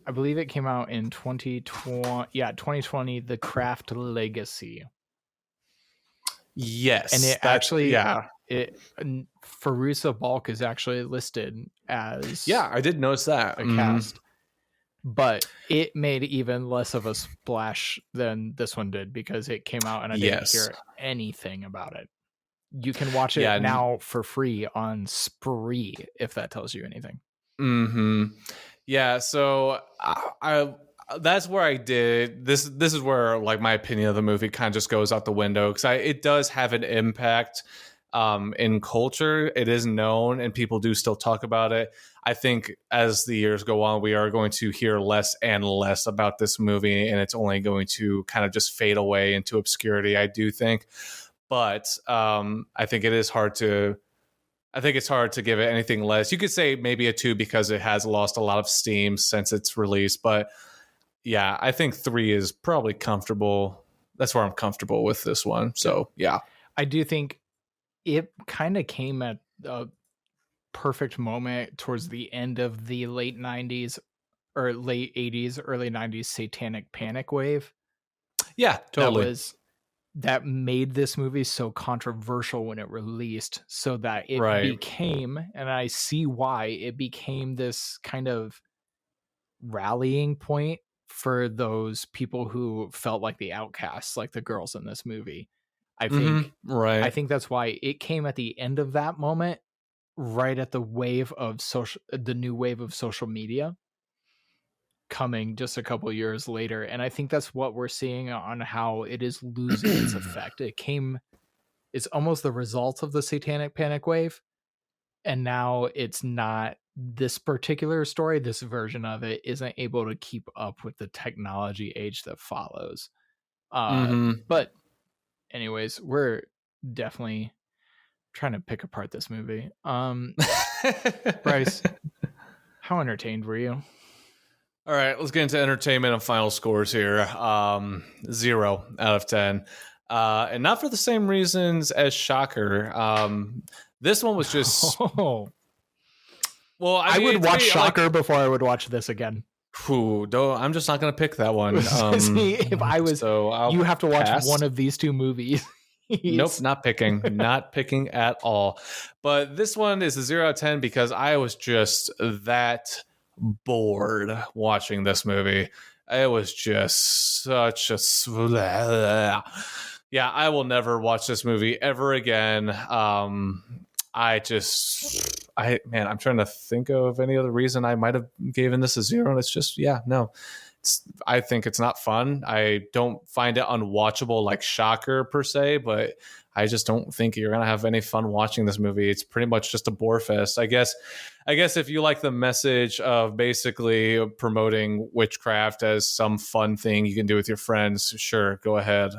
I believe it came out in 2020. Yeah, 2020. The Craft Legacy. Yes, And it actually, yeah. Fairuza Balk is actually listed as I did notice that a cast, but it made even less of a splash than this one did because it came out and I didn't hear anything about it. You can watch it now for free on Spree if that tells you anything. Yeah, so I that's where I did this. This is where like my opinion of the movie kind of just goes out the window because it does have an impact in culture. It is known and people do still talk about it. I think as the years go on, we are going to hear less and less about this movie, and it's only going to kind of just fade away into obscurity, I do think. But I think it is hard to. I think it's hard to give it anything less. You could say maybe a 2 because it has lost a lot of steam since its release. But yeah, I think 3 is probably comfortable. That's where I'm comfortable with this one. So yeah. I do think it kind of came at a perfect moment towards the end of the late 90s or late 80s, early 90s Satanic Panic wave. Yeah, totally. That made this movie so controversial when it released, so that it became, and I see why it became this kind of rallying point for those people who felt like the outcasts, like the girls in this movie. I think I think that's why it came at the end of that moment, right at the new wave of social media coming just a couple years later. And I think that's what we're seeing on how it is losing its effect. It's almost the result of the Satanic Panic wave, and now it's not. This particular story, this version of it, isn't able to keep up with the technology age that follows. But anyways, we're definitely trying to pick apart this movie. Bryce, how entertained were you? All right, let's get into entertainment and final scores here. 0 out of 10. And not for the same reasons as Shocker. This one was just... Well, I would watch Shocker before I would watch this again. I'm just not going to pick that one. See, if I was... you have to watch one of these two movies. Nope, not picking. Not picking at all. But this one is a 0 out of 10 because I was just that... bored watching this movie. It was just such a I will never watch this movie ever again. I'm trying to think of any other reason I might have given this a 0, and it's just I think it's not fun. I don't find it unwatchable like Shocker per se, but I just don't think you're gonna have any fun watching this movie. It's pretty much just a bore fest. I guess if you like the message of basically promoting witchcraft as some fun thing you can do with your friends, sure, go ahead.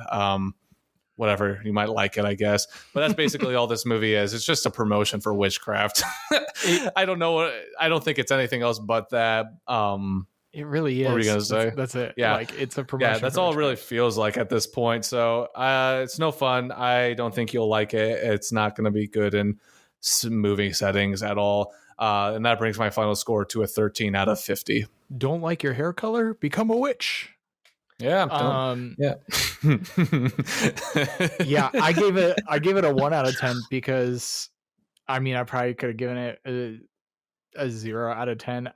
Whatever, you might like it, I guess. But that's basically all this movie is. It's just a promotion for witchcraft. I don't know. I don't think it's anything else but that. It really is. What were you gonna say? That's it. Yeah, like it's a promotion. Yeah, that's all it really feels like at this point. So it's no fun. I don't think you'll like it. It's not going to be good in movie settings at all. And that brings my final score to a 13 out of 50. Don't like your hair color? Become a witch. Yeah. Yeah. Yeah. I gave it a 1 out of 10 because I probably could have given it a 0 out of 10.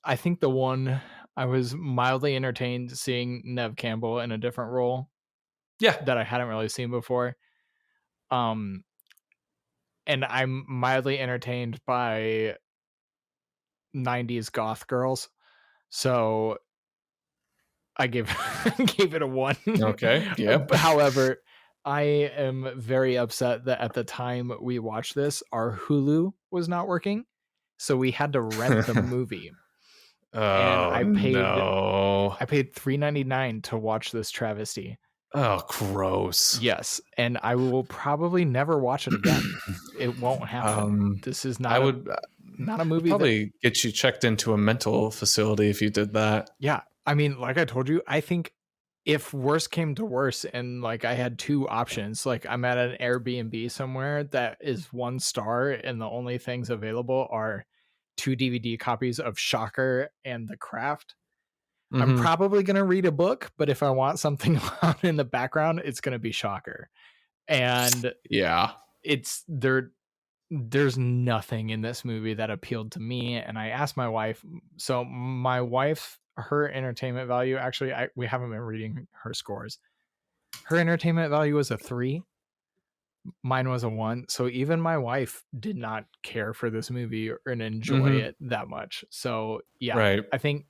I think the one I was mildly entertained seeing Neve Campbell in a different role. Yeah. That I hadn't really seen before. And I'm mildly entertained by 90s goth girls. So I gave it a 1. Okay. Yeah. However, I am very upset that at the time we watched this, our Hulu was not working. So we had to rent the movie. And I paid $3.99 to watch this travesty. Oh, gross. Yes, and I will probably never watch it again. It won't happen. This is not not a movie. Probably get you checked into a mental facility if you did that. Yeah, like I told you, I think if worse came to worse, and like I had two options, like I'm at an Airbnb somewhere that is 1 star, and the only things available are 2 DVD copies of Shocker and The Craft. I'm Mm-hmm. probably going to read a book, but if I want something on in the background, it's going to be Shocker. And Yeah. it's there's nothing in this movie that appealed to me. And I asked my wife, so my wife, her entertainment value, actually, we haven't been reading her scores. Her entertainment value was a 3. Mine was a 1. So even my wife did not care for this movie and enjoy it that much. So yeah, right. I think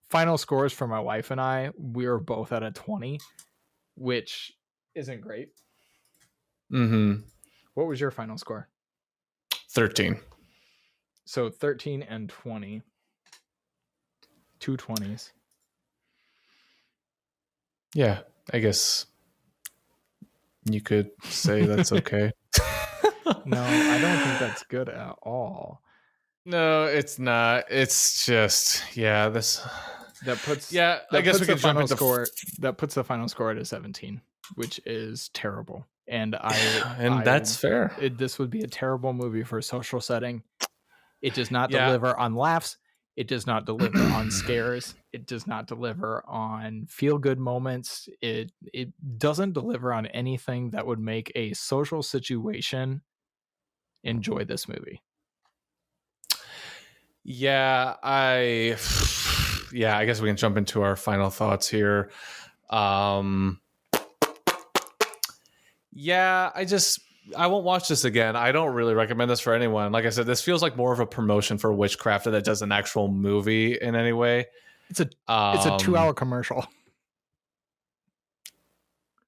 final scores for my wife and I, we were both at a 20, which isn't great. Mm-hmm. What was your final score? 13. So 13 and 20. 2 20s. Yeah, I guess you could say that's okay. No, I don't think that's good at all. No, it's not. It's just, yeah, this. That puts, yeah, I guess we can jump into score. That puts the final score at a 17, which is terrible. And that's fair. This would be a terrible movie for a social setting. It does not deliver on laughs. It does not deliver on scares. It does not deliver on feel-good moments. It doesn't deliver on anything that would make a social situation enjoy this movie. Yeah, I guess we can jump into our final thoughts here. Yeah, I won't watch this again. I don't really recommend this for anyone. Like I said, this feels like more of a promotion for witchcraft than it does an actual movie in any way. It's a 2-hour commercial.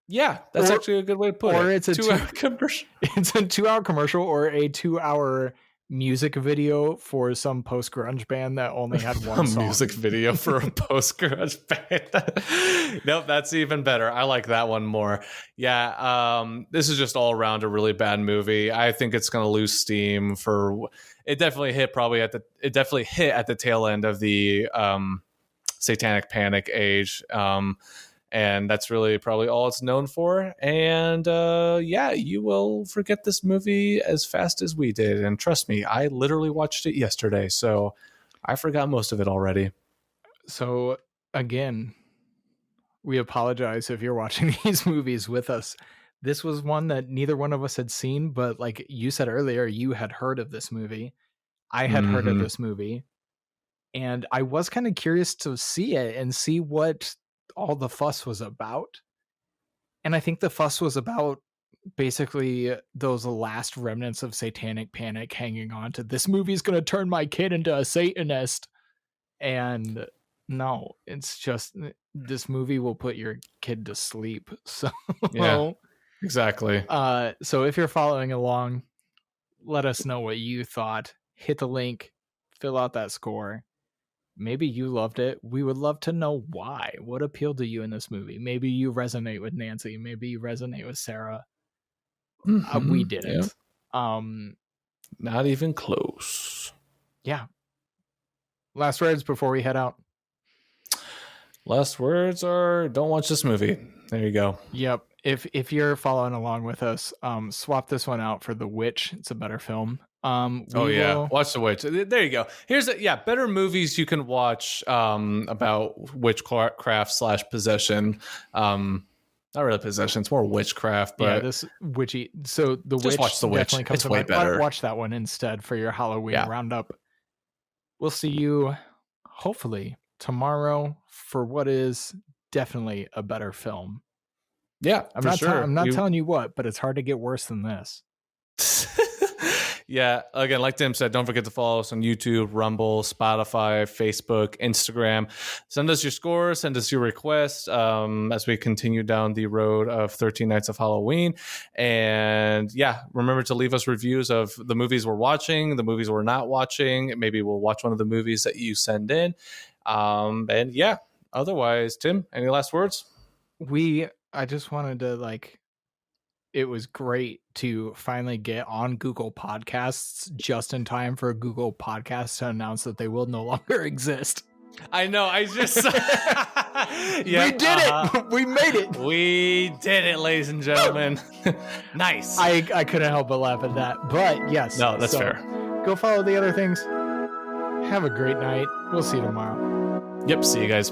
Yeah, that's actually a good way to put it. Or it's a 2-hour commercial. It's a 2-hour commercial or a 2-hour music video for some post-grunge band that only had one song. A music video for a post-grunge band. Nope, that's even better. I like that one more. Yeah, this is just all around a really bad movie. I think it's going to lose steam for. It definitely hit at the tail end of the Satanic Panic age. And that's really probably all it's known for. And you will forget this movie as fast as we did. And trust me, I literally watched it yesterday, so I forgot most of it already. So again, we apologize if you're watching these movies with us. This was one that neither one of us had seen, but like you said earlier, you had heard of this movie. I had heard of this movie. And I was kind of curious to see it and see what all the fuss was about. And I think the fuss was about basically those last remnants of Satanic Panic hanging on to this movie's going to turn my kid into a Satanist. And no, it's just this movie will put your kid to sleep. So yeah, exactly. So if you're following along, let us know what you thought. Hit the link, fill out that score. Maybe you loved it. We would love to know why. What appealed to you in this movie? Maybe you resonate with Nancy. Maybe you resonate with Sarah. We didn't. Yeah. Not even close. Yeah. Last words before we head out. Last words are don't watch this movie. There you go. Yep. If you're following along with us, swap this one out for The Witch. It's a better film. Watch The Witch. There you go. Here's better movies you can watch about witchcraft / possession. Not really possession, it's more witchcraft, but this witchy. So The just Witch, watch The Witch. Definitely comes It's way better. Watch that one instead for your Halloween roundup. We'll see you hopefully tomorrow for what is definitely a better film. Yeah, I'm not telling you what, but it's hard to get worse than this. Yeah, again, like Tim said, don't forget to follow us on YouTube, Rumble, Spotify, Facebook, Instagram. Send us your scores, send us your requests as we continue down the road of 13 Nights of Halloween. And remember to leave us reviews of the movies we're watching, the movies we're not watching. Maybe we'll watch one of the movies that you send in. Otherwise, Tim, any last words? I just wanted to it was great to finally get on Google Podcasts just in time for Google Podcasts to announce that they will no longer exist. I know. I just we did it. We made it. We did it, ladies and gentlemen. Nice. I couldn't help but laugh at that. But yes. No, that's fair. Go follow the other things. Have a great night. We'll see you tomorrow. Yep. See you guys.